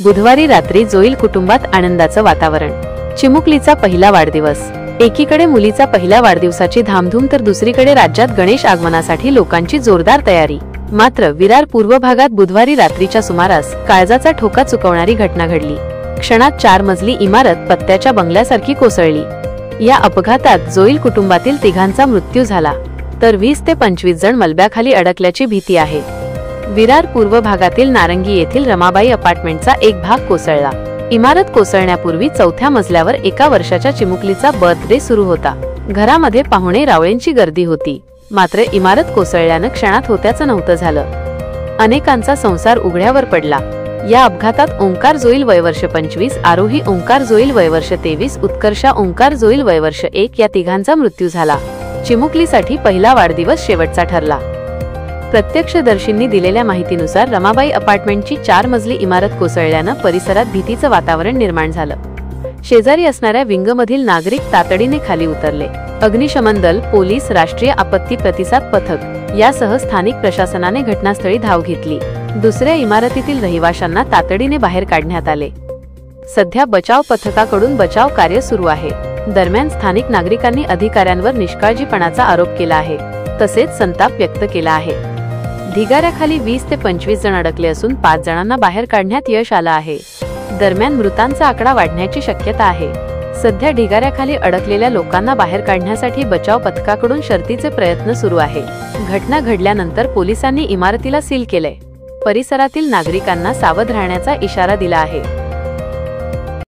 बुधवारी रात्री जोईल कुटुंबात आनंदाचं वातावरण। चिमुकलीचा पहिला वाढदिवस। एकीकडे मुलीचा पहिल्या वाढदिवसाची धामधूम तर दुसरीकडे राज्यात गणेश आगमनासाठी लोकांची जोरदार तयारी। मात्र विरार पूर्व भागात बुधवारी रात्रीच्या सुमारास काळजाचा ठोका चुकवणारी घटना घडली। क्षणात 4 मजली इमारत पत्त्याच्या बंगल्यासारखी कोसळली। या अपघातात जोईल कुटुंबातील तिघांचा मृत्यू झाला, तर 20 ते 25 जण मलब्याखाली अडकल्याची भीती आहे। विरार पूर्व भागातील नारंगी येथील रमाबाई अपार्टमेंटचा एक भाग कोसळला। इमारत कोसळण्यापूर्वी 4थ्या मजल्यावर 1 वर्षाच्या चिमुकलीचा बर्थडे सुरू होता। घरामध्ये पाहुणे रावळ्यांची गर्दी होती। मात्र इमारत कोसळल्यानं क्षणात होत्याचं नव्हतं झालं। अनेकांचा संसार उघड्यावर पडला। या अपघातात ओंकार जोईल वय वर्ष 25, आरोही ओंकार जोईल वय वर्ष 23, उत्कर्षा ओंकार जोईल वय वर्ष 1 या तिघांचा मृत्यू झाला। चिमुकलीसाठी पहिला वाढदिवस शेवटचा ठरला। प्रत्यक्षदर्शींनी दिलेल्या माहितीनुसार रमाबाई अपार्टमेंटची 4 मजली इमारत कोसळल्यानं परिसरात भीतीचं वातावरण निर्माण झालं। शेजारी असणाऱ्या विंगमधील नागरिक तातडीने खाली उतरले। अग्निशमन दल, पोलीस, राष्ट्रीय आपत्ती प्रतिसाद पथक यासह स्थानिक प्रशासनाने घटनास्थळी धाव घेतली। दुसऱ्या इमारतीतील रहिवाशांना तातडीने बाहेर काढण्यात आले। सध्या बचाव पथकाकडून बचाव कार्य सुरू आहे। दरम्यान स्थानिक नागरिकांनी अधिकाऱ्यांवर निष्काळजीपणाचा आरोप केला आहे, तसेच संताप व्यक्त केला आहे। ढिगाऱ्याखाली 20 ते 25 जण अडकले असून 5 जणांना बाहेर काढण्यात यश आलं आहे। दरम्यान मृतांचा आकडा वाढण्याची शक्यता आहे। सध्या ढिगाऱ्याखाली अडकलेल्या लोकांना बाहेर काढण्यासाठी बचाव पथकाकडून शर्थीचे प्रयत्न सुरू आहे। घटना घडल्यानंतर पोलिसांनी इमारतीला सील केलंय। परिसरातील नागरिकांना सावध राहण्याचा इशारा दिला आहे।